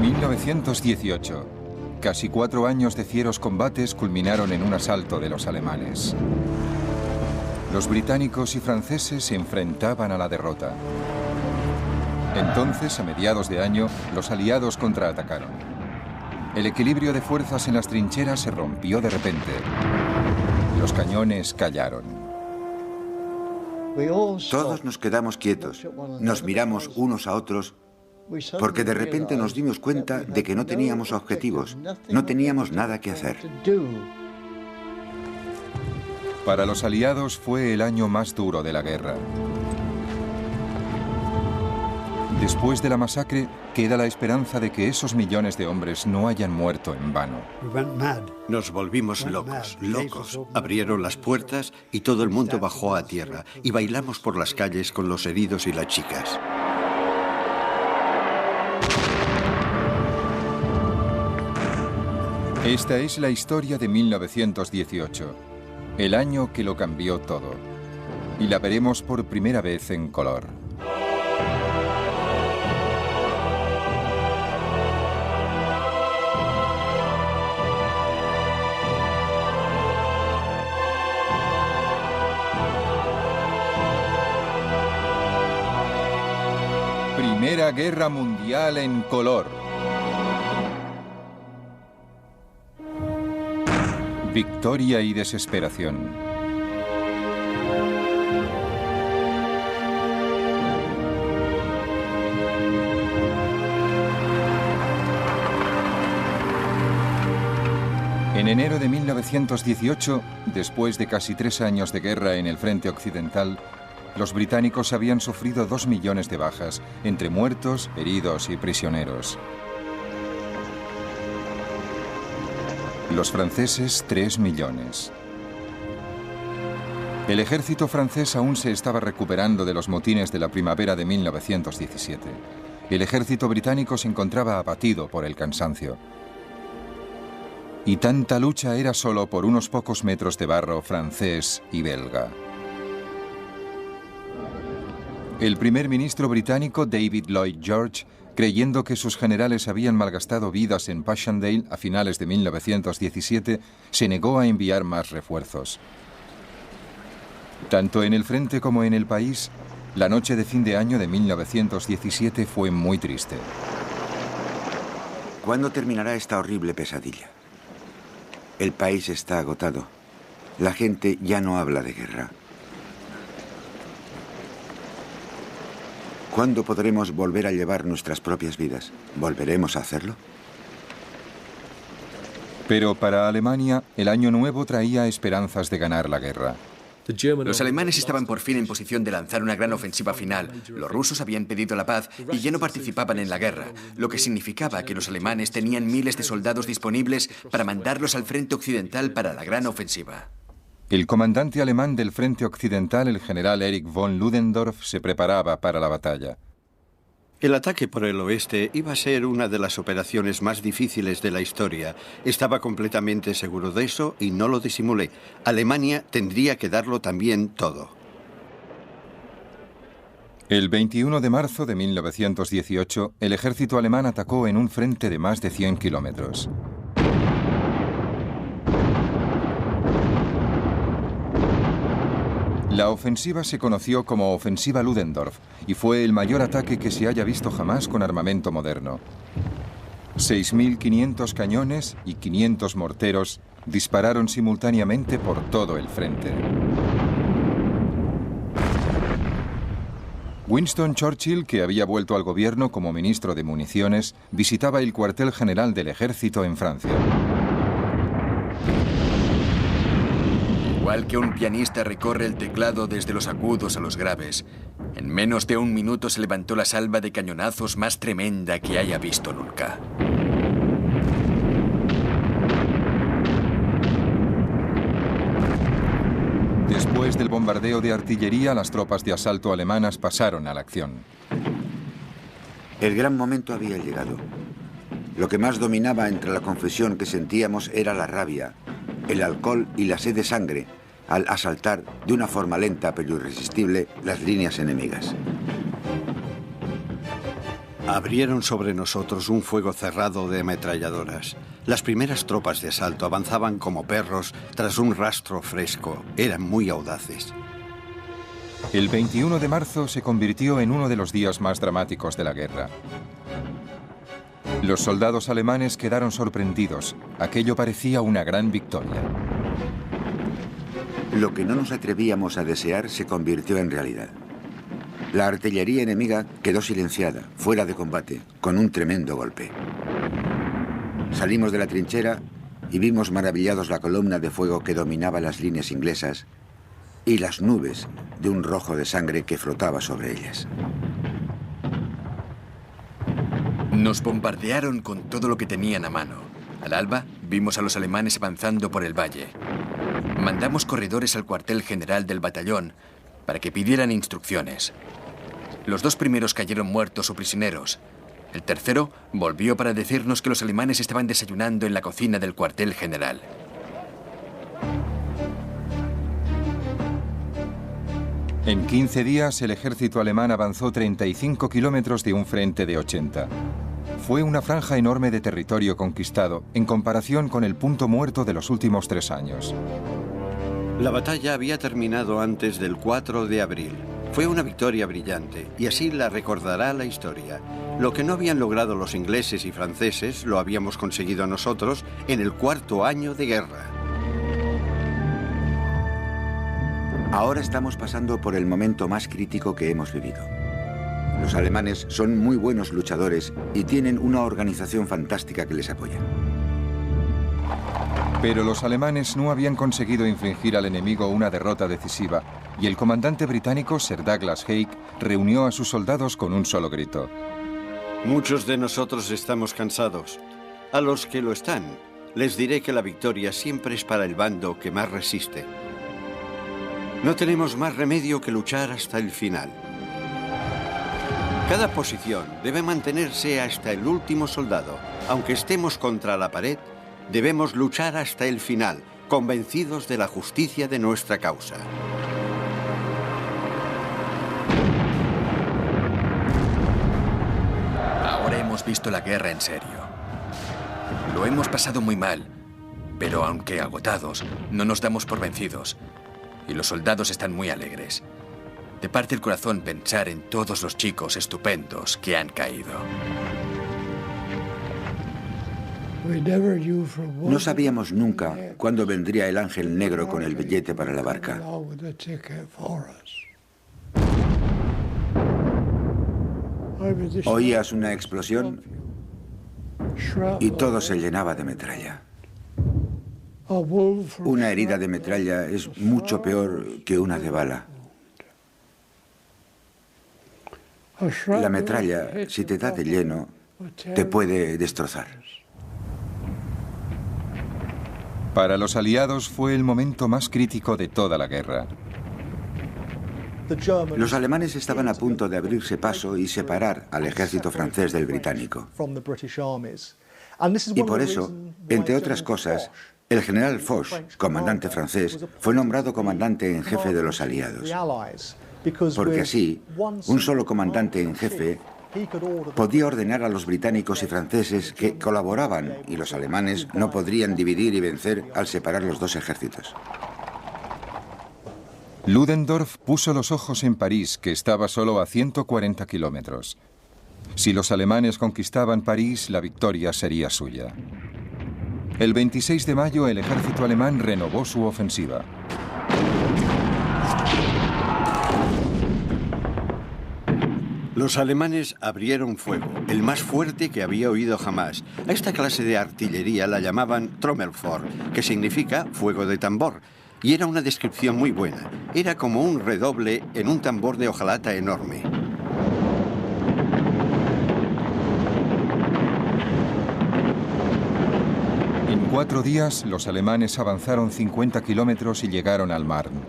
1918. Casi 4 años de fieros combates culminaron en un asalto de los alemanes. Los británicos y franceses se enfrentaban a la derrota. Entonces, a mediados de año, los aliados contraatacaron. El equilibrio de fuerzas en las trincheras se rompió de repente. Los cañones callaron. Todos nos quedamos quietos, nos miramos unos a otros, porque de repente nos dimos cuenta de que no teníamos objetivos, no teníamos nada que hacer. Para los aliados fue el año más duro de la guerra. Después de la masacre, queda la esperanza de que esos millones de hombres no hayan muerto en vano. Nos volvimos locos. Abrieron las puertas y todo el mundo bajó a tierra y bailamos por las calles con los heridos y las chicas. Esta es la historia de 1918, el año que lo cambió todo. Y la veremos por primera vez en color. Primera Guerra Mundial en color. Victoria y desesperación. En enero de 1918, después de casi 3 años de guerra en el frente occidental, los británicos habían sufrido 2 millones de bajas, entre muertos, heridos y prisioneros. Los franceses, 3 millones. El ejército francés aún se estaba recuperando de los motines de la primavera de 1917. El ejército británico se encontraba abatido por el cansancio. Y tanta lucha era solo por unos pocos metros de barro francés y belga. El primer ministro británico, David Lloyd George, creyendo que sus generales habían malgastado vidas en Passchendaele a finales de 1917, se negó a enviar más refuerzos. Tanto en el frente como en el país, la noche de fin de año de 1917 fue muy triste. ¿Cuándo terminará esta horrible pesadilla? El país está agotado. La gente ya no habla de guerra. ¿Cuándo podremos volver a llevar nuestras propias vidas? ¿Volveremos a hacerlo? Pero para Alemania, el año nuevo traía esperanzas de ganar la guerra. Los alemanes estaban por fin en posición de lanzar una gran ofensiva final. Los rusos habían pedido la paz y ya no participaban en la guerra, lo que significaba que los alemanes tenían miles de soldados disponibles para mandarlos al frente occidental para la gran ofensiva. El comandante alemán del frente occidental, el general Erich von Ludendorff, se preparaba para la batalla. El ataque por el oeste iba a ser una de las operaciones más difíciles de la historia. Estaba completamente seguro de eso y no lo disimulé. Alemania tendría que darlo también todo. El 21 de marzo de 1918, el ejército alemán atacó en un frente de más de 100 kilómetros. La ofensiva se conoció como Ofensiva Ludendorff y fue el mayor ataque que se haya visto jamás con armamento moderno. 6.500 cañones y 500 morteros dispararon simultáneamente por todo el frente. Winston Churchill, que había vuelto al gobierno como ministro de municiones, visitaba el cuartel general del ejército en Francia. Igual que un pianista recorre el teclado desde los agudos a los graves, en menos de 1 minuto se levantó la salva de cañonazos más tremenda que haya visto nunca. Después del bombardeo de artillería, las tropas de asalto alemanas pasaron a la acción. El gran momento había llegado. Lo que más dominaba entre la confusión que sentíamos era la rabia, el alcohol y la sed de sangre, al asaltar de una forma lenta pero irresistible las líneas enemigas. Abrieron sobre nosotros un fuego cerrado de ametralladoras. Las primeras tropas de asalto avanzaban como perros tras un rastro fresco. Eran muy audaces. El 21 de marzo se convirtió en uno de los días más dramáticos de la guerra. Los soldados alemanes quedaron sorprendidos. Aquello parecía una gran victoria. Lo que no nos atrevíamos a desear se convirtió en realidad. La artillería enemiga quedó silenciada, fuera de combate, con un tremendo golpe. Salimos de la trinchera y vimos maravillados la columna de fuego que dominaba las líneas inglesas y las nubes de un rojo de sangre que flotaba sobre ellas. Nos bombardearon con todo lo que tenían a mano. Al alba, vimos a los alemanes avanzando por el valle. Mandamos corredores al cuartel general del batallón para que pidieran instrucciones. Los 2 primeros cayeron muertos o prisioneros. El tercero volvió para decirnos que los alemanes estaban desayunando en la cocina del cuartel general. En 15 días, el ejército alemán avanzó 35 kilómetros de un frente de 80. Fue una franja enorme de territorio conquistado en comparación con el punto muerto de los últimos 3 años. La batalla había terminado antes del 4 de abril. Fue una victoria brillante, y así la recordará la historia. Lo que no habían logrado los ingleses y franceses lo habíamos conseguido nosotros en el 4º año de guerra. Ahora estamos pasando por el momento más crítico que hemos vivido. Los alemanes son muy buenos luchadores y tienen una organización fantástica que les apoya. Pero los alemanes no habían conseguido infligir al enemigo una derrota decisiva, y el comandante británico Sir Douglas Haig reunió a sus soldados con un solo grito. Muchos de nosotros estamos cansados. A los que lo están, les diré que la victoria siempre es para el bando que más resiste. No tenemos más remedio que luchar hasta el final. Cada posición debe mantenerse hasta el último soldado. Aunque estemos contra la pared, debemos luchar hasta el final, convencidos de la justicia de nuestra causa. Ahora hemos visto la guerra en serio. Lo hemos pasado muy mal, pero aunque agotados, no nos damos por vencidos. Y los soldados están muy alegres. De parte del corazón pensar en todos los chicos estupendos que han caído. No sabíamos nunca cuándo vendría el ángel negro con el billete para la barca. Oías una explosión y todo se llenaba de metralla. Una herida de metralla es mucho peor que una de bala. La metralla, si te da de lleno, te puede destrozar. Para los aliados fue el momento más crítico de toda la guerra. Los alemanes estaban a punto de abrirse paso y separar al ejército francés del británico. Y por eso, entre otras cosas, el general Foch, comandante francés, fue nombrado comandante en jefe de los aliados. Porque así, un solo comandante en jefe podía ordenar a los británicos y franceses que colaboraban y los alemanes no podrían dividir y vencer al separar los 2 ejércitos. Ludendorff puso los ojos en París, que estaba solo a 140 kilómetros. Si los alemanes conquistaban París, la victoria sería suya. El 26 de mayo, el ejército alemán renovó su ofensiva. Los alemanes abrieron fuego, el más fuerte que había oído jamás. A esta clase de artillería la llamaban Trommelfeuer, que significa fuego de tambor, y era una descripción muy buena. Era como un redoble en un tambor de hojalata enorme. En 4 días, los alemanes avanzaron 50 kilómetros y llegaron al Marne.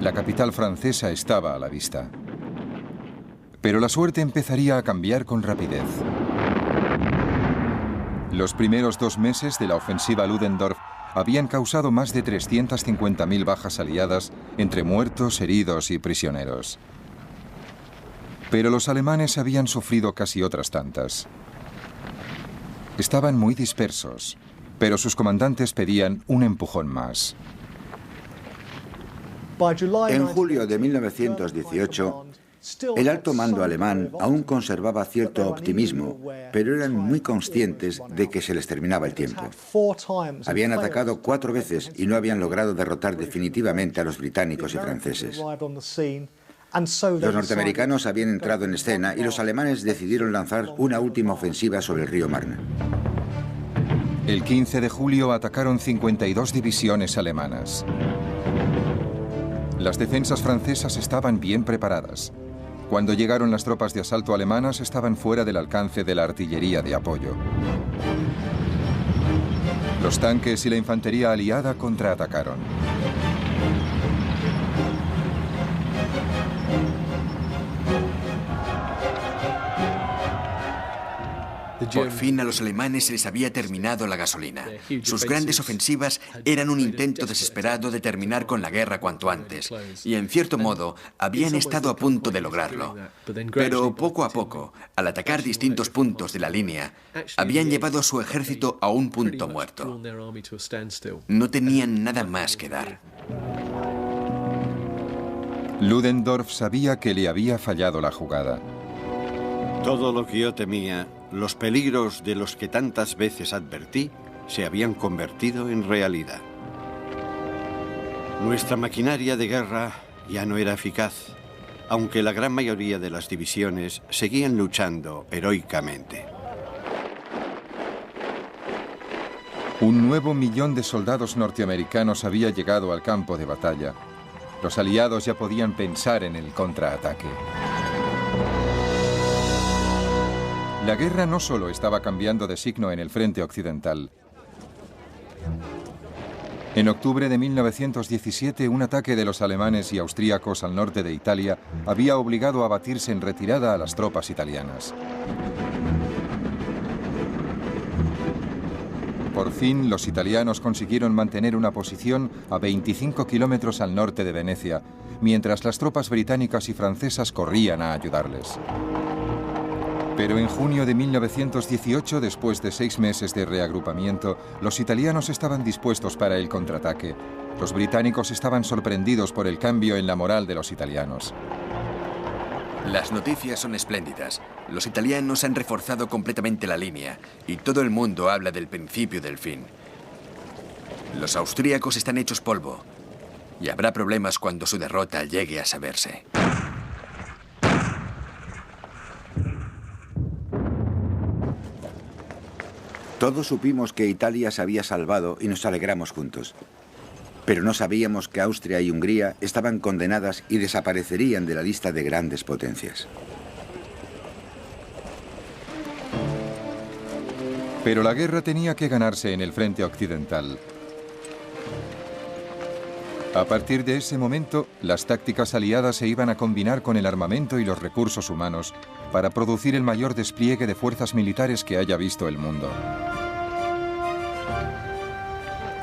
La capital francesa estaba a la vista. Pero la suerte empezaría a cambiar con rapidez. Los primeros 2 meses de la ofensiva Ludendorff habían causado más de 350.000 bajas aliadas entre muertos, heridos y prisioneros. Pero los alemanes habían sufrido casi otras tantas. Estaban muy dispersos, pero sus comandantes pedían un empujón más. En julio de 1918, el alto mando alemán aún conservaba cierto optimismo, pero eran muy conscientes de que se les terminaba el tiempo. Habían atacado 4 veces y no habían logrado derrotar definitivamente a los británicos y franceses. Los norteamericanos habían entrado en escena y los alemanes decidieron lanzar una última ofensiva sobre el río Marne. El 15 de julio atacaron 52 divisiones alemanas. Las defensas francesas estaban bien preparadas. Cuando llegaron las tropas de asalto alemanas, estaban fuera del alcance de la artillería de apoyo. Los tanques y la infantería aliada contraatacaron. Por fin a los alemanes se les había terminado la gasolina. Sus grandes ofensivas eran un intento desesperado de terminar con la guerra cuanto antes, y en cierto modo habían estado a punto de lograrlo. Pero poco a poco, al atacar distintos puntos de la línea, habían llevado a su ejército a un punto muerto. No tenían nada más que dar. Ludendorff sabía que le había fallado la jugada. Todo lo que yo temía, los peligros de los que tantas veces advertí, se habían convertido en realidad. Nuestra maquinaria de guerra ya no era eficaz, aunque la gran mayoría de las divisiones seguían luchando heroicamente. Un nuevo millón de soldados norteamericanos había llegado al campo de batalla. Los aliados ya podían pensar en el contraataque. La guerra no solo estaba cambiando de signo en el frente occidental. En octubre de 1917, un ataque de los alemanes y austríacos al norte de Italia había obligado a batirse en retirada a las tropas italianas. Por fin, los italianos consiguieron mantener una posición a 25 kilómetros al norte de Venecia, mientras las tropas británicas y francesas corrían a ayudarles. Pero en junio de 1918, después de 6 meses de reagrupamiento, los italianos estaban dispuestos para el contraataque. Los británicos estaban sorprendidos por el cambio en la moral de los italianos. Las noticias son espléndidas. Los italianos han reforzado completamente la línea y todo el mundo habla del principio del fin. Los austríacos están hechos polvo y habrá problemas cuando su derrota llegue a saberse. Todos supimos que Italia se había salvado y nos alegramos juntos. Pero no sabíamos que Austria y Hungría estaban condenadas y desaparecerían de la lista de grandes potencias. Pero la guerra tenía que ganarse en el frente occidental. A partir de ese momento, las tácticas aliadas se iban a combinar con el armamento y los recursos humanos para producir el mayor despliegue de fuerzas militares que haya visto el mundo.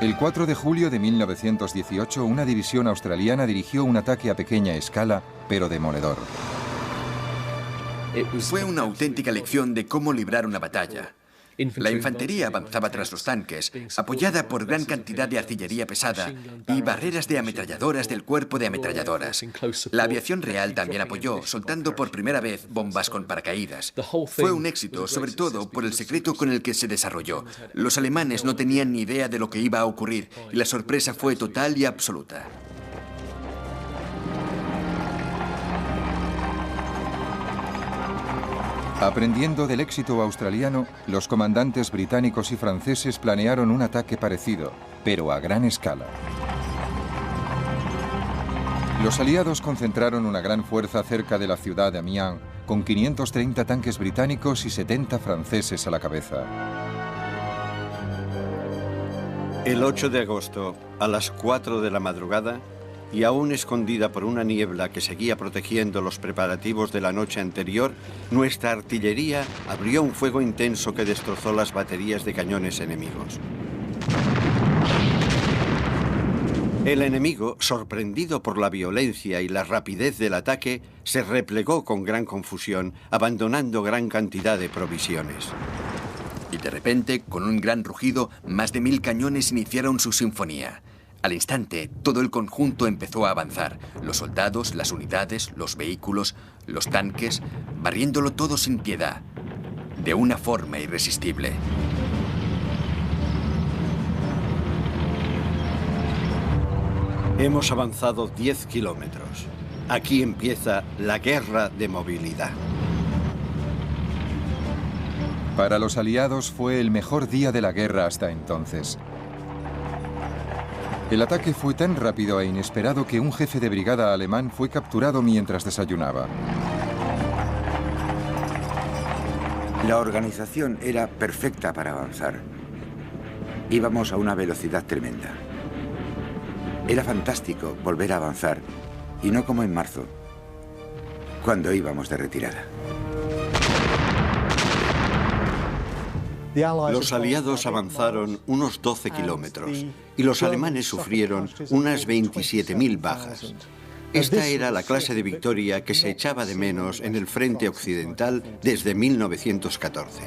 El 4 de julio de 1918, una división australiana dirigió un ataque a pequeña escala, pero demoledor. Fue una auténtica lección de cómo librar una batalla. La infantería avanzaba tras los tanques, apoyada por gran cantidad de artillería pesada y barreras de ametralladoras del cuerpo de ametralladoras. La aviación real también apoyó, soltando por primera vez bombas con paracaídas. Fue un éxito, sobre todo por el secreto con el que se desarrolló. Los alemanes no tenían ni idea de lo que iba a ocurrir y la sorpresa fue total y absoluta. Aprendiendo del éxito australiano, los comandantes británicos y franceses planearon un ataque parecido, pero a gran escala. Los aliados concentraron una gran fuerza cerca de la ciudad de Amiens, con 530 tanques británicos y 70 franceses a la cabeza. El 8 de agosto, a las 4 de la madrugada, y aún escondida por una niebla que seguía protegiendo los preparativos de la noche anterior, nuestra artillería abrió un fuego intenso que destrozó las baterías de cañones enemigos. El enemigo, sorprendido por la violencia y la rapidez del ataque, se replegó con gran confusión, abandonando gran cantidad de provisiones. Y de repente, con un gran rugido, más de 1000 cañones iniciaron su sinfonía. Al instante, todo el conjunto empezó a avanzar. Los soldados, las unidades, los vehículos, los tanques, barriéndolo todo sin piedad, de una forma irresistible. Hemos avanzado 10 kilómetros. Aquí empieza la guerra de movilidad. Para los aliados fue el mejor día de la guerra hasta entonces. El ataque fue tan rápido e inesperado que un jefe de brigada alemán fue capturado mientras desayunaba. La organización era perfecta para avanzar. Íbamos a una velocidad tremenda. Era fantástico volver a avanzar, y no como en marzo, cuando íbamos de retirada. Los aliados avanzaron unos 12 kilómetros y los alemanes sufrieron unas 27.000 bajas. Esta era la clase de victoria que se echaba de menos en el frente occidental desde 1914.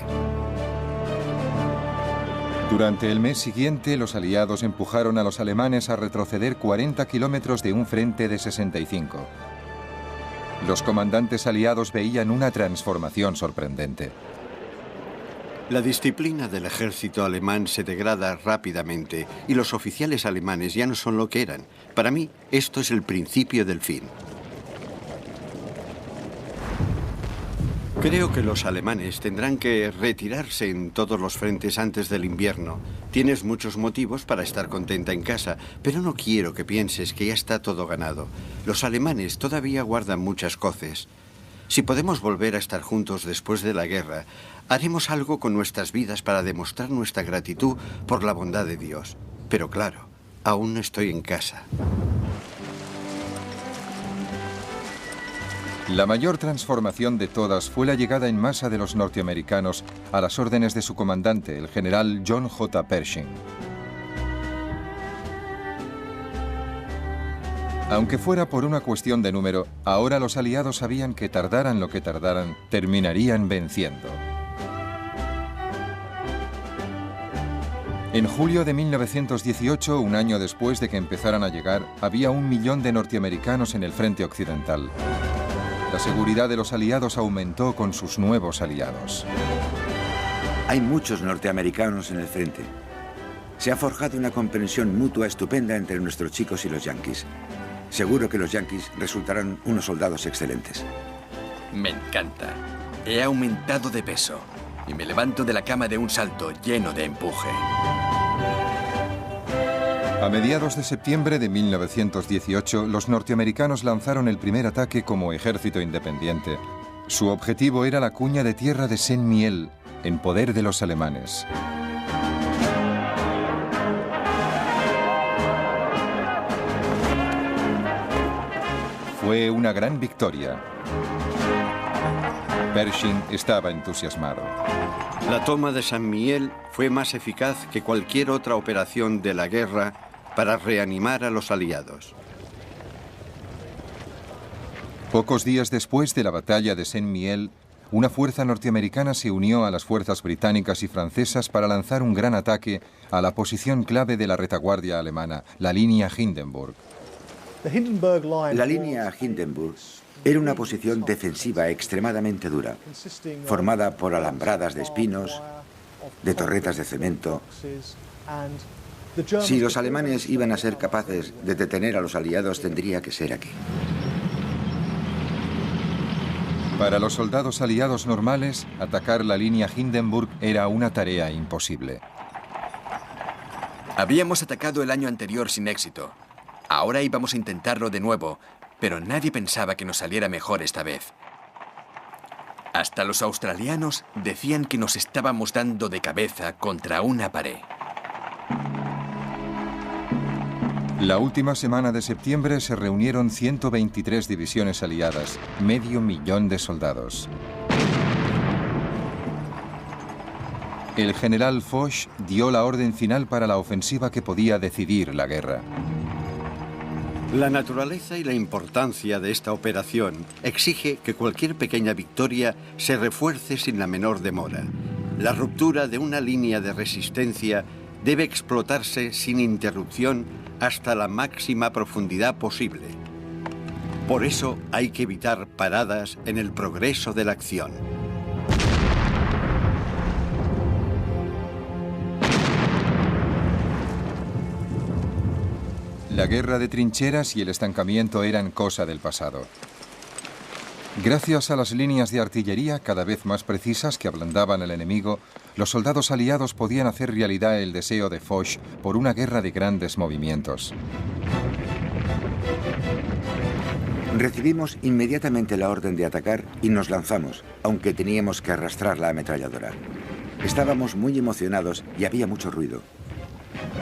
Durante el mes siguiente, los aliados empujaron a los alemanes a retroceder 40 kilómetros de un frente de 65. Los comandantes aliados veían una transformación sorprendente. La disciplina del ejército alemán se degrada rápidamente y los oficiales alemanes ya no son lo que eran. Para mí, esto es el principio del fin. Creo que los alemanes tendrán que retirarse en todos los frentes antes del invierno. Tienes muchos motivos para estar contenta en casa, pero no quiero que pienses que ya está todo ganado. Los alemanes todavía guardan muchas coces. Si podemos volver a estar juntos después de la guerra, haremos algo con nuestras vidas para demostrar nuestra gratitud por la bondad de Dios. Pero claro, aún no estoy en casa. La mayor transformación de todas fue la llegada en masa de los norteamericanos a las órdenes de su comandante, el general John J. Pershing. Aunque fuera por una cuestión de número, ahora los aliados sabían que tardaran lo que tardaran, terminarían venciendo. En julio de 1918, un año después de que empezaran a llegar, había 1 millón de norteamericanos en el frente occidental. La seguridad de los aliados aumentó con sus nuevos aliados. Hay muchos norteamericanos en el frente. Se ha forjado una comprensión mutua estupenda entre nuestros chicos y los yanquis. Seguro que los yanquis resultarán unos soldados excelentes. Me encanta. He aumentado de peso y me levanto de la cama de un salto lleno de empuje. A mediados de septiembre de 1918, los norteamericanos lanzaron el primer ataque como ejército independiente. Su objetivo era la cuña de tierra de Saint-Mihiel, en poder de los alemanes. Fue una gran victoria. Pershing estaba entusiasmado. La toma de Saint-Mihiel fue más eficaz que cualquier otra operación de la guerra para reanimar a los aliados. Pocos días después de la batalla de Saint-Mihiel, una fuerza norteamericana se unió a las fuerzas británicas y francesas para lanzar un gran ataque a la posición clave de la retaguardia alemana, la línea Hindenburg. La línea Hindenburg era una posición defensiva extremadamente dura, formada por alambradas de espinos, de torretas de cemento. Si los alemanes iban a ser capaces de detener a los aliados, tendría que ser aquí. Para los soldados aliados normales, atacar la línea Hindenburg era una tarea imposible. Habíamos atacado el año anterior sin éxito. Ahora íbamos a intentarlo de nuevo, pero nadie pensaba que nos saliera mejor esta vez. Hasta los australianos decían que nos estábamos dando de cabeza contra una pared. La última semana de septiembre se reunieron 123 divisiones aliadas, 500.000 de soldados. El general Foch dio la orden final para la ofensiva que podía decidir la guerra. La naturaleza y la importancia de esta operación exige que cualquier pequeña victoria se refuerce sin la menor demora. La ruptura de una línea de resistencia debe explotarse sin interrupción hasta la máxima profundidad posible. Por eso hay que evitar paradas en el progreso de la acción. La guerra de trincheras y el estancamiento eran cosa del pasado. Gracias a las líneas de artillería cada vez más precisas que ablandaban al enemigo, los soldados aliados podían hacer realidad el deseo de Foch por una guerra de grandes movimientos. Recibimos inmediatamente la orden de atacar y nos lanzamos, aunque teníamos que arrastrar la ametralladora. Estábamos muy emocionados y había mucho ruido.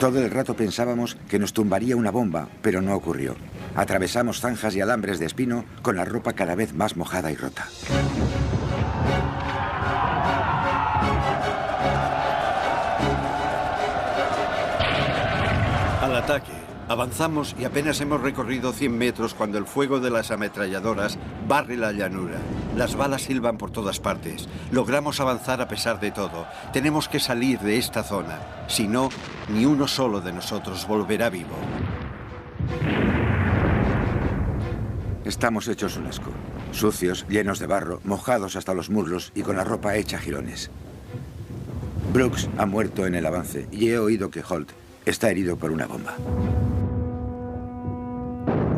Todo el rato pensábamos que nos tumbaría una bomba, pero no ocurrió. Atravesamos zanjas y alambres de espino con la ropa cada vez más mojada y rota. Al ataque. Avanzamos y apenas hemos recorrido 100 metros cuando el fuego de las ametralladoras barre la llanura. Las balas silban por todas partes. Logramos avanzar a pesar de todo. Tenemos que salir de esta zona. Si no, ni uno solo de nosotros volverá vivo. Estamos hechos un asco. Sucios, llenos de barro, mojados hasta los muslos y con la ropa hecha jirones. Brooks ha muerto en el avance y he oído que Holt está herido por una bomba.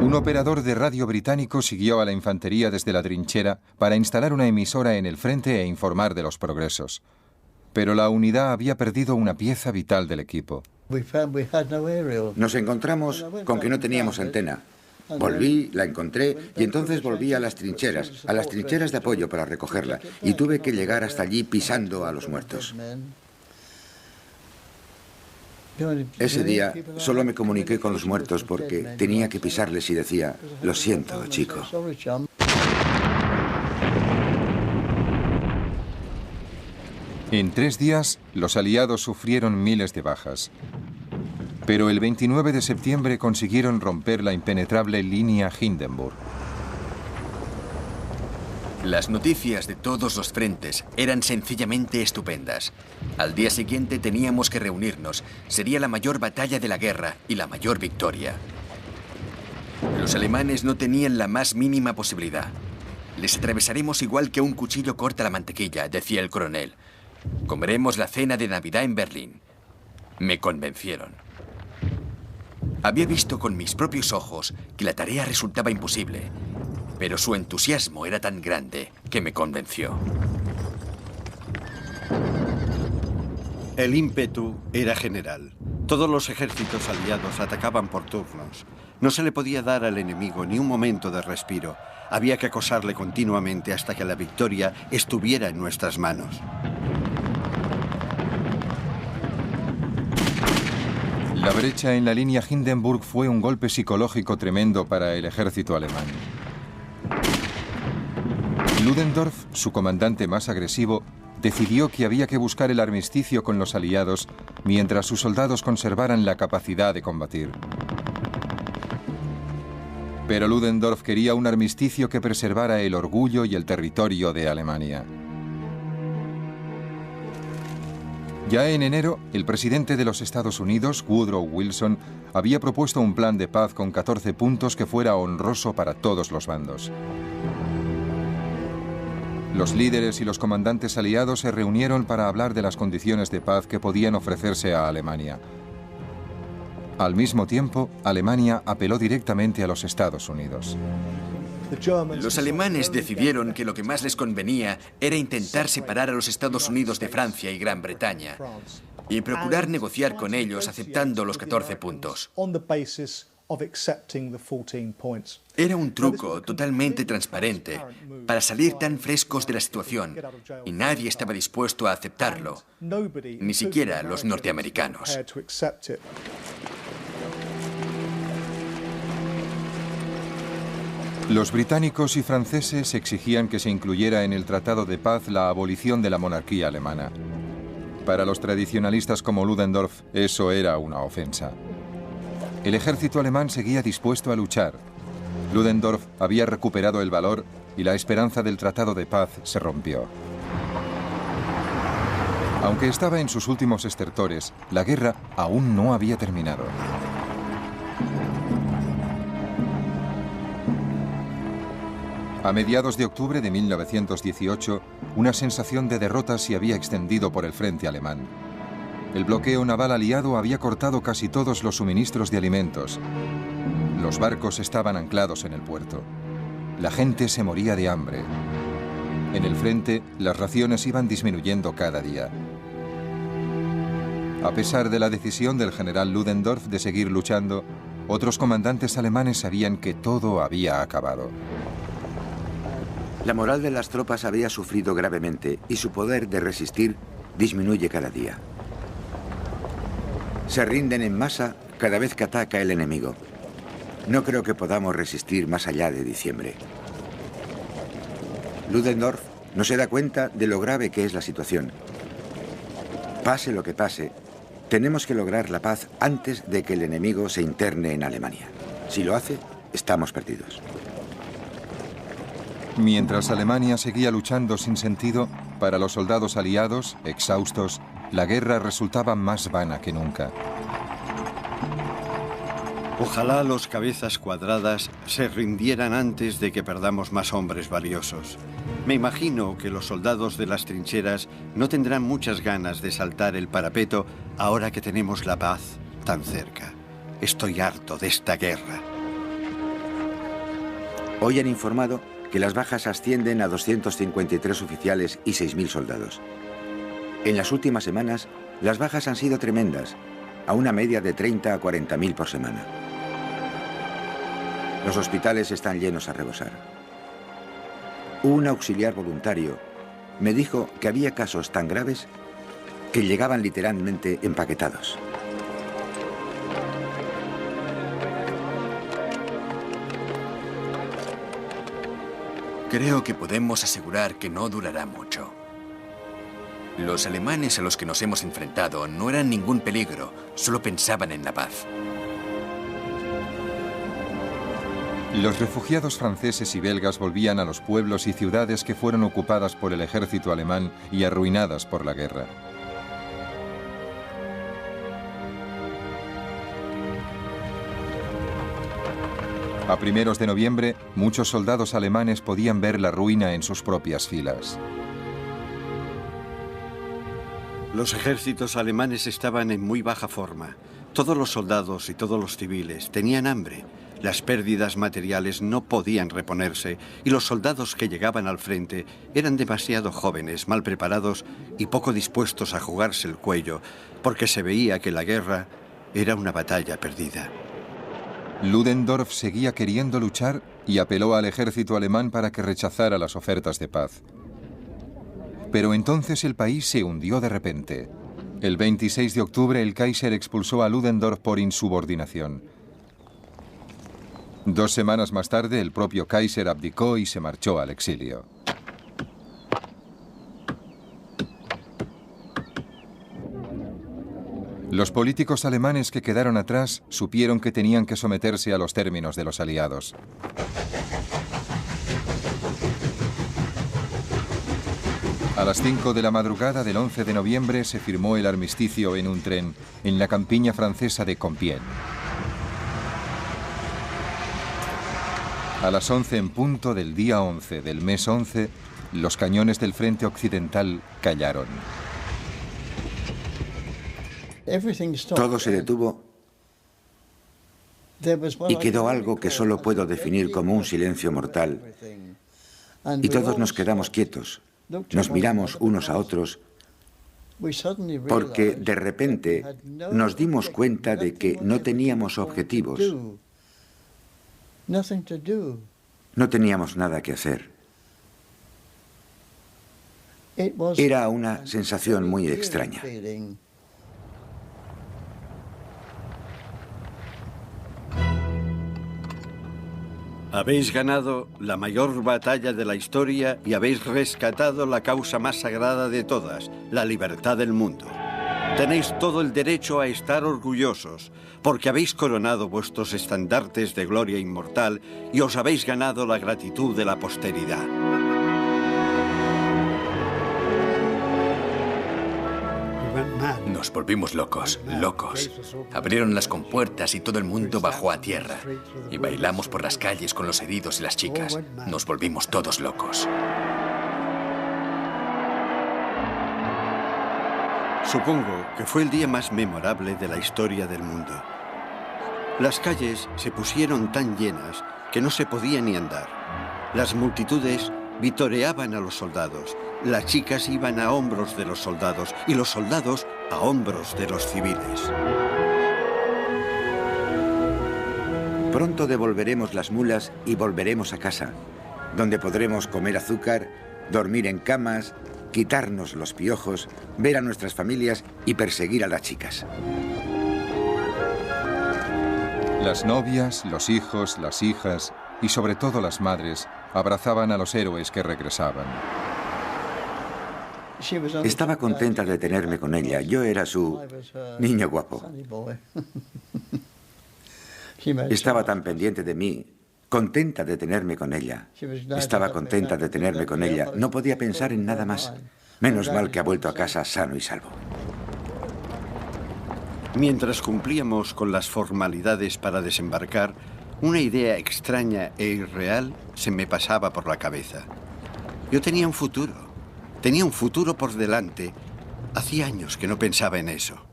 Un operador de radio británico siguió a la infantería desde la trinchera para instalar una emisora en el frente e informar de los progresos. Pero la unidad había perdido una pieza vital del equipo. Nos encontramos con que no teníamos antena. Volví, la encontré y entonces volví a las trincheras de apoyo para recogerla y tuve que llegar hasta allí pisando a los muertos. Ese día solo me comuniqué con los muertos porque tenía que pisarles y decía, lo siento, chico. En 3 días, los aliados sufrieron miles de bajas. Pero el 29 de septiembre consiguieron romper la impenetrable línea Hindenburg. Las noticias de todos los frentes eran sencillamente estupendas. Al día siguiente teníamos que reunirnos. Sería la mayor batalla de la guerra y la mayor victoria. Los alemanes no tenían la más mínima posibilidad. Les atravesaremos igual que un cuchillo corta la mantequilla, decía el coronel. Comeremos la cena de Navidad en Berlín. Me convencieron. Había visto con mis propios ojos que la tarea resultaba imposible. Pero su entusiasmo era tan grande que me convenció. El ímpetu era general. Todos los ejércitos aliados atacaban por turnos. No se le podía dar al enemigo ni un momento de respiro. Había que acosarle continuamente hasta que la victoria estuviera en nuestras manos. La brecha en la línea Hindenburg fue un golpe psicológico tremendo para el ejército alemán. Ludendorff, su comandante más agresivo, decidió que había que buscar el armisticio con los aliados mientras sus soldados conservaran la capacidad de combatir. Pero Ludendorff quería un armisticio que preservara el orgullo y el territorio de Alemania. Ya en enero, el presidente de los Estados Unidos, Woodrow Wilson, había propuesto un plan de paz con 14 puntos que fuera honroso para todos los bandos. Los líderes y los comandantes aliados se reunieron para hablar de las condiciones de paz que podían ofrecerse a Alemania. Al mismo tiempo, Alemania apeló directamente a los Estados Unidos. Los alemanes decidieron que lo que más les convenía era intentar separar a los Estados Unidos de Francia y Gran Bretaña y procurar negociar con ellos aceptando los 14 puntos. Era un truco totalmente transparente para salir tan frescos de la situación y nadie estaba dispuesto a aceptarlo, ni siquiera los norteamericanos. Los británicos y franceses exigían que se incluyera en el Tratado de Paz la abolición de la monarquía alemana. Para los tradicionalistas como Ludendorff, eso era una ofensa. El ejército alemán seguía dispuesto a luchar. Ludendorff había recuperado el valor y la esperanza del tratado de paz se rompió. Aunque estaba en sus últimos estertores, la guerra aún no había terminado. A mediados de octubre de 1918, una sensación de derrota se había extendido por el frente alemán. El bloqueo naval aliado había cortado casi todos los suministros de alimentos. Los barcos estaban anclados en el puerto. La gente se moría de hambre. En el frente, las raciones iban disminuyendo cada día. A pesar de la decisión del general Ludendorff de seguir luchando, otros comandantes alemanes sabían que todo había acabado. La moral de las tropas había sufrido gravemente y su poder de resistir disminuye cada día. Se rinden en masa cada vez que ataca el enemigo. No creo que podamos resistir más allá de diciembre. Ludendorff no se da cuenta de lo grave que es la situación. Pase lo que pase, tenemos que lograr la paz antes de que el enemigo se interne en Alemania. Si lo hace, estamos perdidos. Mientras Alemania seguía luchando sin sentido, para los soldados aliados, exhaustos, la guerra resultaba más vana que nunca. Ojalá los cabezas cuadradas se rindieran antes de que perdamos más hombres valiosos. Me imagino que los soldados de las trincheras no tendrán muchas ganas de saltar el parapeto ahora que tenemos la paz tan cerca. Estoy harto de esta guerra. Hoy han informado que las bajas ascienden a 253 oficiales y 6.000 soldados. En las últimas semanas, las bajas han sido tremendas, a una media de 30 a 40.000 por semana. Los hospitales están llenos a rebosar. Un auxiliar voluntario me dijo que había casos tan graves que llegaban literalmente empaquetados. Creo que podemos asegurar que no durará mucho. Los alemanes a los que nos hemos enfrentado no eran ningún peligro, solo pensaban en la paz. Los refugiados franceses y belgas volvían a los pueblos y ciudades que fueron ocupadas por el ejército alemán y arruinadas por la guerra. A primeros de noviembre, muchos soldados alemanes podían ver la ruina en sus propias filas. Los ejércitos alemanes estaban en muy baja forma. Todos los soldados y todos los civiles tenían hambre. Las pérdidas materiales no podían reponerse y los soldados que llegaban al frente eran demasiado jóvenes, mal preparados y poco dispuestos a jugarse el cuello, porque se veía que la guerra era una batalla perdida. Ludendorff seguía queriendo luchar y apeló al ejército alemán para que rechazara las ofertas de paz. Pero entonces el país se hundió de repente. El 26 de octubre el Kaiser expulsó a Ludendorff por insubordinación. 2 semanas más tarde el propio Kaiser abdicó y se marchó al exilio. Los políticos alemanes que quedaron atrás supieron que tenían que someterse a los términos de los aliados. A las 5 de la madrugada del 11 de noviembre se firmó el armisticio en un tren en la campiña francesa de Compiègne. A las 11 en punto del día 11 del mes 11, los cañones del frente occidental callaron. Todo se detuvo y quedó algo que solo puedo definir como un silencio mortal. Y todos nos quedamos quietos, nos miramos unos a otros, porque de repente nos dimos cuenta de que no teníamos objetivos, no teníamos nada que hacer. Era una sensación muy extraña. Habéis ganado la mayor batalla de la historia y habéis rescatado la causa más sagrada de todas, la libertad del mundo. Tenéis todo el derecho a estar orgullosos, porque habéis coronado vuestros estandartes de gloria inmortal y os habéis ganado la gratitud de la posteridad. Nos volvimos locos. Abrieron las compuertas y todo el mundo bajó a tierra. Y bailamos por las calles con los heridos y las chicas. Nos volvimos todos locos. Supongo que fue el día más memorable de la historia del mundo. Las calles se pusieron tan llenas que no se podía ni andar. Las multitudes vitoreaban a los soldados, las chicas iban a hombros de los soldados y los soldados a hombros de los civiles. Pronto devolveremos las mulas y volveremos a casa, donde podremos comer azúcar, dormir en camas, quitarnos los piojos, ver a nuestras familias y perseguir a las chicas. Las novias, los hijos, las hijas y sobre todo las madres abrazaban a los héroes que regresaban. Estaba contenta de tenerme con ella. Yo era su niño guapo. Estaba tan pendiente de mí, contenta de tenerme con ella. Estaba contenta de tenerme con ella. No podía pensar en nada más. Menos mal que ha vuelto a casa sano y salvo. Mientras cumplíamos con las formalidades para desembarcar, una idea extraña e irreal se me pasaba por la cabeza. Yo tenía un futuro por delante. Hacía años que no pensaba en eso.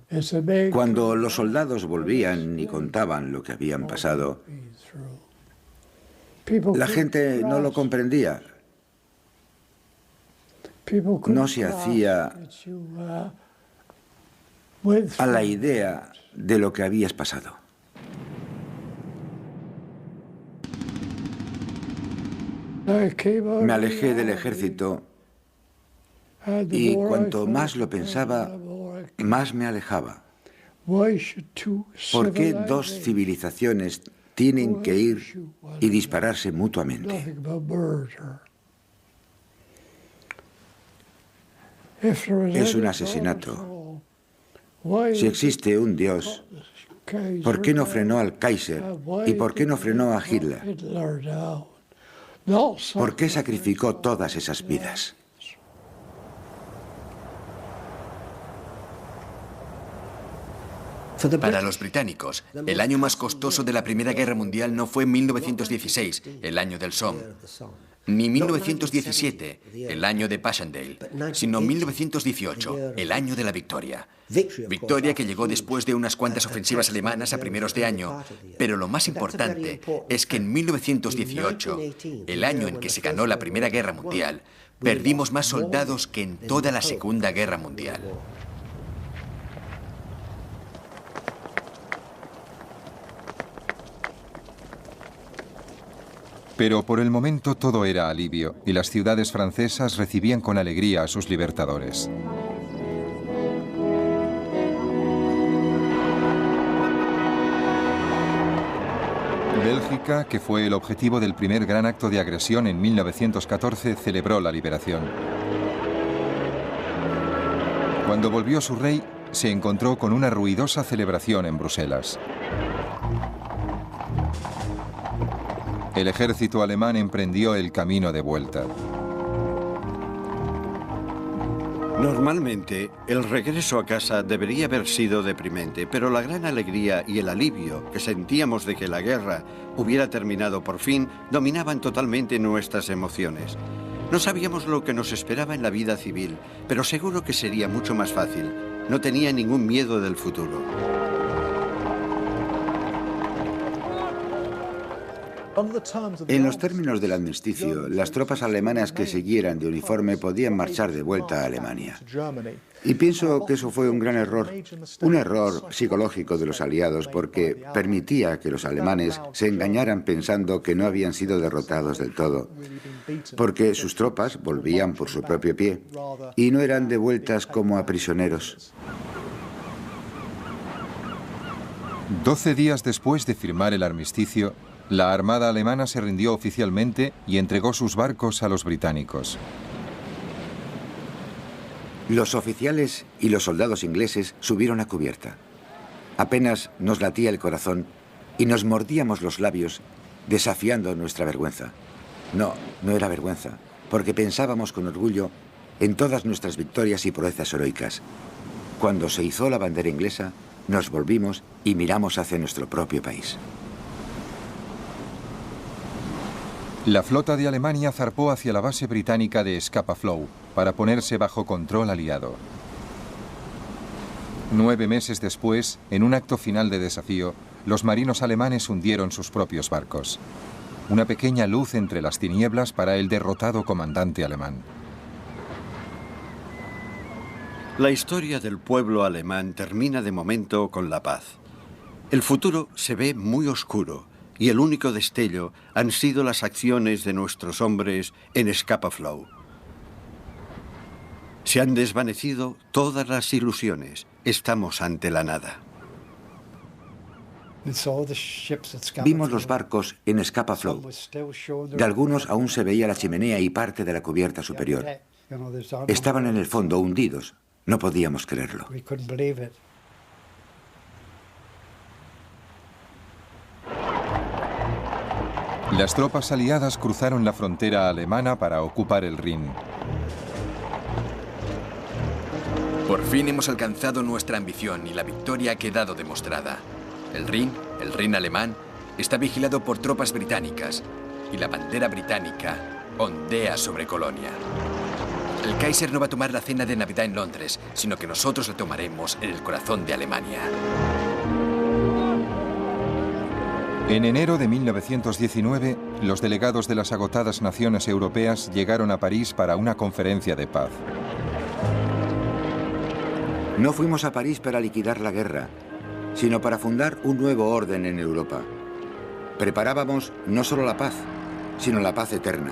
Cuando los soldados volvían y contaban lo que habían pasado, la gente no lo comprendía. No se hacía a la idea de lo que habías pasado. Me alejé del ejército y cuanto más lo pensaba, más me alejaba. ¿Por qué dos civilizaciones tienen que ir y dispararse mutuamente? Es un asesinato. Si existe un Dios, ¿por qué no frenó al Kaiser y por qué no frenó a Hitler? ¿Por qué sacrificó todas esas vidas? Para los británicos, el año más costoso de la Primera Guerra Mundial no fue 1916, el año del Somme, ni 1917, el año de Passchendaele, sino 1918, el año de la victoria. Victoria que llegó después de unas cuantas ofensivas alemanas a primeros de año, pero lo más importante es que en 1918, el año en que se ganó la Primera Guerra Mundial, perdimos más soldados que en toda la Segunda Guerra Mundial. Pero por el momento todo era alivio y las ciudades francesas recibían con alegría a sus libertadores. Bélgica, que fue el objetivo del primer gran acto de agresión en 1914, celebró la liberación. Cuando volvió su rey, se encontró con una ruidosa celebración en Bruselas. El ejército alemán emprendió el camino de vuelta. Normalmente, el regreso a casa debería haber sido deprimente, pero la gran alegría y el alivio que sentíamos de que la guerra hubiera terminado por fin dominaban totalmente nuestras emociones. No sabíamos lo que nos esperaba en la vida civil, pero seguro que sería mucho más fácil. No tenía ningún miedo del futuro. En los términos del armisticio, las tropas alemanas que siguieran de uniforme podían marchar de vuelta a Alemania. Y pienso que eso fue un gran error, un error psicológico de los aliados, porque permitía que los alemanes se engañaran pensando que no habían sido derrotados del todo, porque sus tropas volvían por su propio pie y no eran devueltas como a prisioneros. 12 días después de firmar el armisticio, la armada alemana se rindió oficialmente y entregó sus barcos a los británicos. Los oficiales y los soldados ingleses subieron a cubierta. Apenas nos latía el corazón y nos mordíamos los labios desafiando nuestra vergüenza. No era vergüenza, porque pensábamos con orgullo en todas nuestras victorias y proezas heroicas. Cuando se izó la bandera inglesa, nos volvimos y miramos hacia nuestro propio país. La flota de Alemania zarpó hacia la base británica de Scapa Flow para ponerse bajo control aliado. 9 meses después, en un acto final de desafío, los marinos alemanes hundieron sus propios barcos. Una pequeña luz entre las tinieblas para el derrotado comandante alemán. La historia del pueblo alemán termina de momento con la paz. El futuro se ve muy oscuro y el único destello han sido las acciones de nuestros hombres en Scapa Flow. Se han desvanecido todas las ilusiones. Estamos ante la nada. Vimos los barcos en Scapa Flow. De algunos aún se veía la chimenea y parte de la cubierta superior. Estaban en el fondo, hundidos. No podíamos creerlo. Las tropas aliadas cruzaron la frontera alemana para ocupar el Rin. Por fin hemos alcanzado nuestra ambición y la victoria ha quedado demostrada. El Rin alemán, está vigilado por tropas británicas y la bandera británica ondea sobre Colonia. El Kaiser no va a tomar la cena de Navidad en Londres, sino que nosotros la tomaremos en el corazón de Alemania. En enero de 1919, los delegados de las agotadas naciones europeas llegaron a París para una conferencia de paz. No fuimos a París para liquidar la guerra, sino para fundar un nuevo orden en Europa. Preparábamos no solo la paz, sino la paz eterna.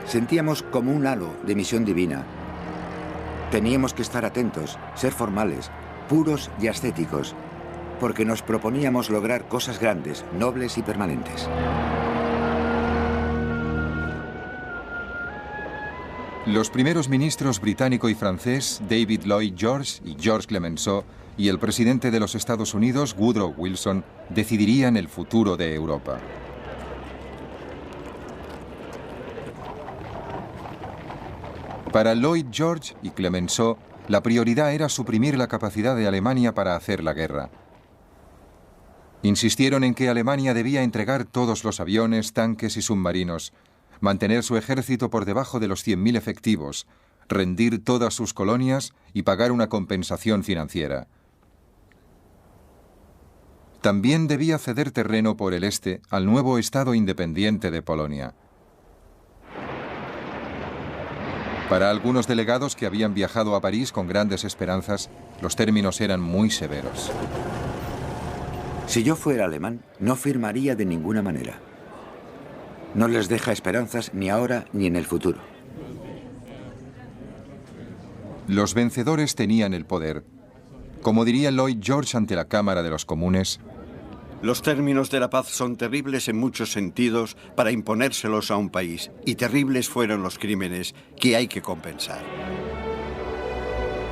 Sentíamos como un halo de misión divina. Teníamos que estar atentos, ser formales, puros y ascéticos, porque nos proponíamos lograr cosas grandes, nobles y permanentes. Los primeros ministros británico y francés, David Lloyd George y Georges Clemenceau, y el presidente de los Estados Unidos, Woodrow Wilson, decidirían el futuro de Europa. Para Lloyd George y Clemenceau, la prioridad era suprimir la capacidad de Alemania para hacer la guerra. Insistieron en que Alemania debía entregar todos los aviones, tanques y submarinos, mantener su ejército por debajo de los 100.000 efectivos, rendir todas sus colonias y pagar una compensación financiera. También debía ceder terreno por el este al nuevo Estado independiente de Polonia. Para algunos delegados que habían viajado a París con grandes esperanzas, los términos eran muy severos. Si yo fuera alemán, no firmaría de ninguna manera. No les deja esperanzas ni ahora ni en el futuro. Los vencedores tenían el poder. Como diría Lloyd George ante la Cámara de los Comunes, los términos de la paz son terribles en muchos sentidos para imponérselos a un país, y terribles fueron los crímenes que hay que compensar.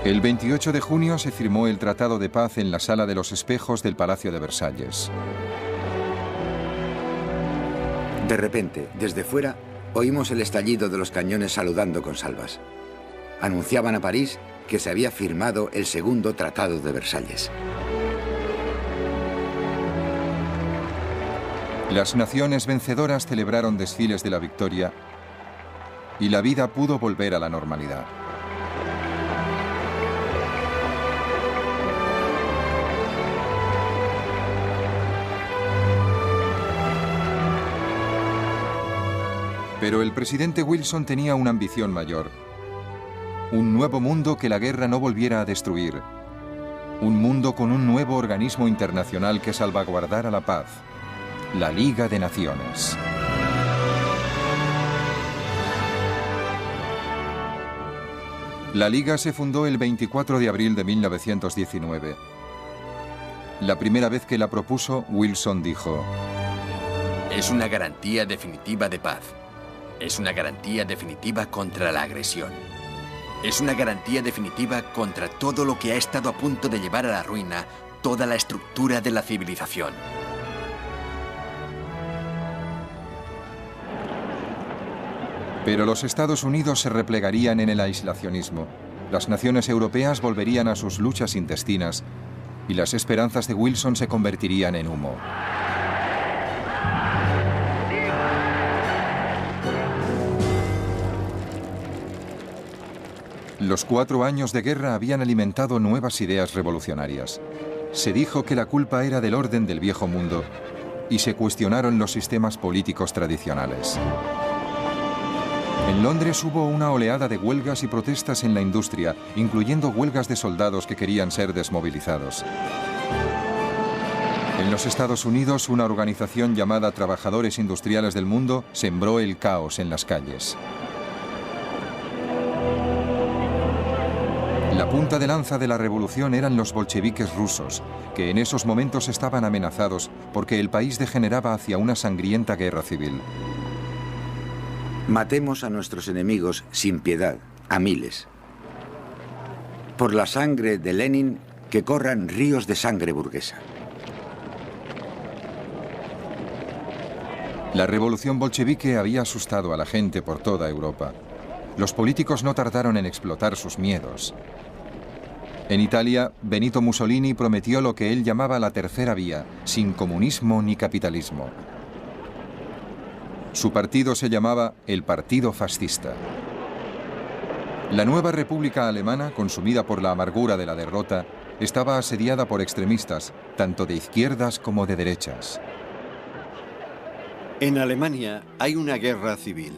El 28 de junio se firmó el Tratado de Paz en la Sala de los Espejos del Palacio de Versalles. De repente, desde fuera, oímos el estallido de los cañones saludando con salvas. Anunciaban a París que se había firmado el segundo Tratado de Versalles. Las naciones vencedoras celebraron desfiles de la victoria y la vida pudo volver a la normalidad. Pero el presidente Wilson tenía una ambición mayor. Un nuevo mundo que la guerra no volviera a destruir. Un mundo con un nuevo organismo internacional que salvaguardara la paz. La Liga de Naciones. La Liga se fundó el 24 de abril de 1919. La primera vez que la propuso, Wilson dijo: es una garantía definitiva de paz. Es una garantía definitiva contra la agresión. Es una garantía definitiva contra todo lo que ha estado a punto de llevar a la ruina toda la estructura de la civilización. Pero los Estados Unidos se replegarían en el aislacionismo. Las naciones europeas volverían a sus luchas intestinas y las esperanzas de Wilson se convertirían en humo. Los 4 años de guerra habían alimentado nuevas ideas revolucionarias. Se dijo que la culpa era del orden del viejo mundo y se cuestionaron los sistemas políticos tradicionales. En Londres hubo una oleada de huelgas y protestas en la industria, incluyendo huelgas de soldados que querían ser desmovilizados. En los Estados Unidos, una organización llamada Trabajadores Industriales del Mundo sembró el caos en las calles. La punta de lanza de la revolución eran los bolcheviques rusos, que en esos momentos estaban amenazados porque el país degeneraba hacia una sangrienta guerra civil. Matemos a nuestros enemigos sin piedad, a miles. Por la sangre de Lenin, que corran ríos de sangre burguesa. La revolución bolchevique había asustado a la gente por toda Europa. Los políticos no tardaron en explotar sus miedos. En Italia, Benito Mussolini prometió lo que él llamaba la tercera vía, sin comunismo ni capitalismo. Su partido se llamaba el Partido Fascista. La nueva República Alemana, consumida por la amargura de la derrota, estaba asediada por extremistas, tanto de izquierdas como de derechas. En Alemania hay una guerra civil.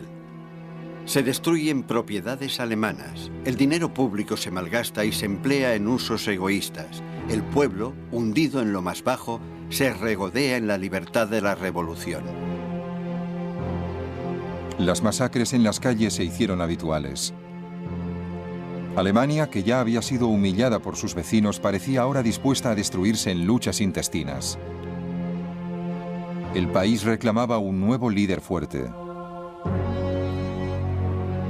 Se destruyen propiedades alemanas, el dinero público se malgasta y se emplea en usos egoístas. El pueblo, hundido en lo más bajo, se regodea en la libertad de la revolución. Las masacres en las calles se hicieron habituales. Alemania, que ya había sido humillada por sus vecinos, parecía ahora dispuesta a destruirse en luchas intestinas. El país reclamaba un nuevo líder fuerte.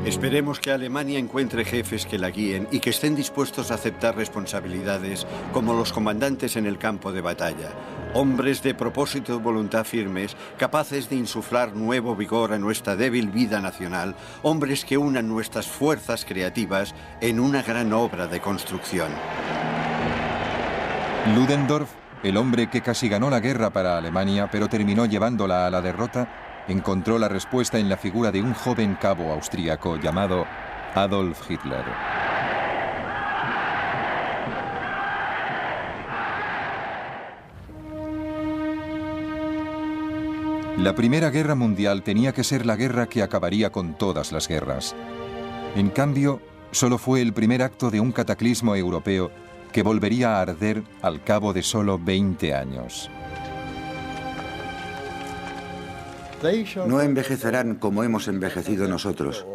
Esperemos que Alemania encuentre jefes que la guíen y que estén dispuestos a aceptar responsabilidades como los comandantes en el campo de batalla. Hombres de propósito y voluntad firmes, capaces de insuflar nuevo vigor a nuestra débil vida nacional. Hombres que unan nuestras fuerzas creativas en una gran obra de construcción. Ludendorff, el hombre que casi ganó la guerra para Alemania, pero terminó llevándola a la derrota, encontró la respuesta en la figura de un joven cabo austríaco llamado Adolf Hitler. La Primera Guerra Mundial tenía que ser la guerra que acabaría con todas las guerras. En cambio, solo fue el primer acto de un cataclismo europeo que volvería a arder al cabo de solo 20 años. No envejecerán como hemos envejecido nosotros.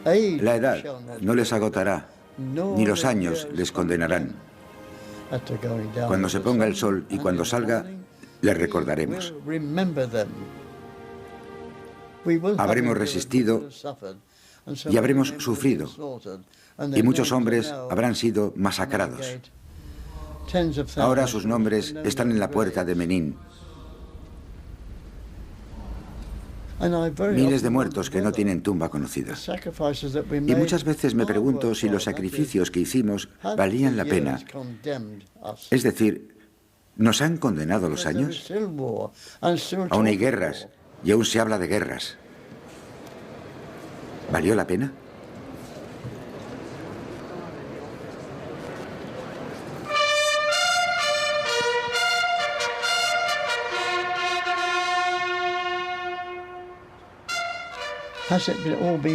La edad no les agotará, ni los años les condenarán. Cuando se ponga el sol y cuando salga, les recordaremos. Habremos resistido y habremos sufrido, y muchos hombres habrán sido masacrados. Ahora sus nombres están en la puerta de Menin. Miles de muertos que no tienen tumba conocida. Y muchas veces me pregunto si los sacrificios que hicimos valían la pena. Es decir, ¿nos han condenado los años? Aún hay guerras y aún se habla de guerras. ¿Valió la pena?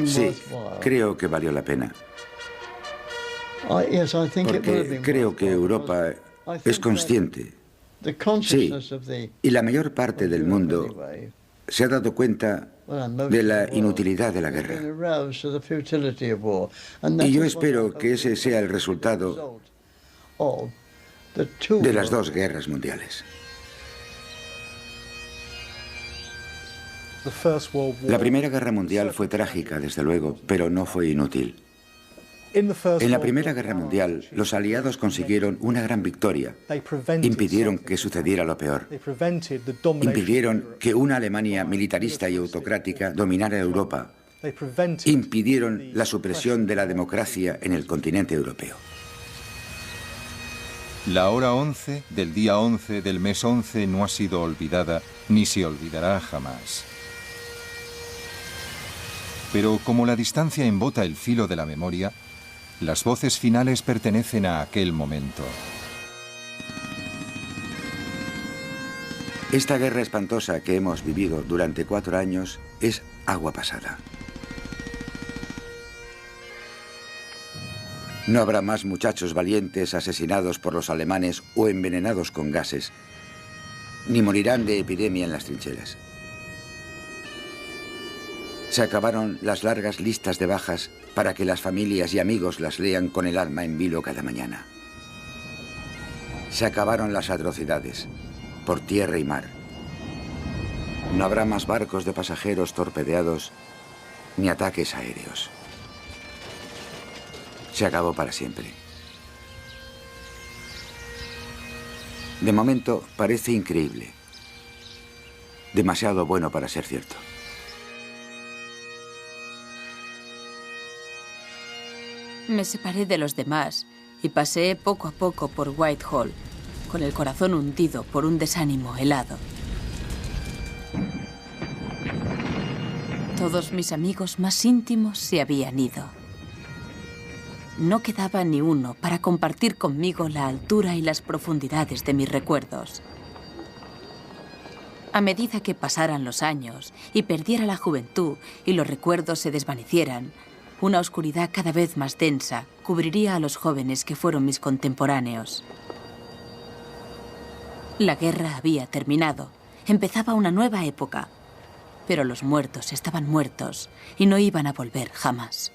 Sí, creo que valió la pena. Porque creo que Europa es consciente. Sí, y la mayor parte del mundo se ha dado cuenta de la inutilidad de la guerra. Y yo espero que ese sea el resultado de las 2 guerras mundiales. La Primera Guerra Mundial fue trágica, desde luego, pero no fue inútil. En la Primera Guerra Mundial, los aliados consiguieron una gran victoria. Impidieron que sucediera lo peor. Impidieron que una Alemania militarista y autocrática dominara Europa. Impidieron la supresión de la democracia en el continente europeo. La hora 11 del día 11 del mes 11 no ha sido olvidada ni se olvidará jamás. Pero como la distancia embota el filo de la memoria, las voces finales pertenecen a aquel momento. Esta guerra espantosa que hemos vivido durante 4 años es agua pasada. No habrá más muchachos valientes asesinados por los alemanes o envenenados con gases, ni morirán de epidemia en las trincheras. Se acabaron las largas listas de bajas para que las familias y amigos las lean con el alma en vilo cada mañana. Se acabaron las atrocidades, por tierra y mar. No habrá más barcos de pasajeros torpedeados ni ataques aéreos. Se acabó para siempre. De momento parece increíble. Demasiado bueno para ser cierto. Me separé de los demás y pasé poco a poco por Whitehall, con el corazón hundido por un desánimo helado. Todos mis amigos más íntimos se habían ido. No quedaba ni uno para compartir conmigo la altura y las profundidades de mis recuerdos. A medida que pasaran los años y perdiera la juventud y los recuerdos se desvanecieran, una oscuridad cada vez más densa cubriría a los jóvenes que fueron mis contemporáneos. La guerra había terminado. Empezaba una nueva época. Pero los muertos estaban muertos y no iban a volver jamás.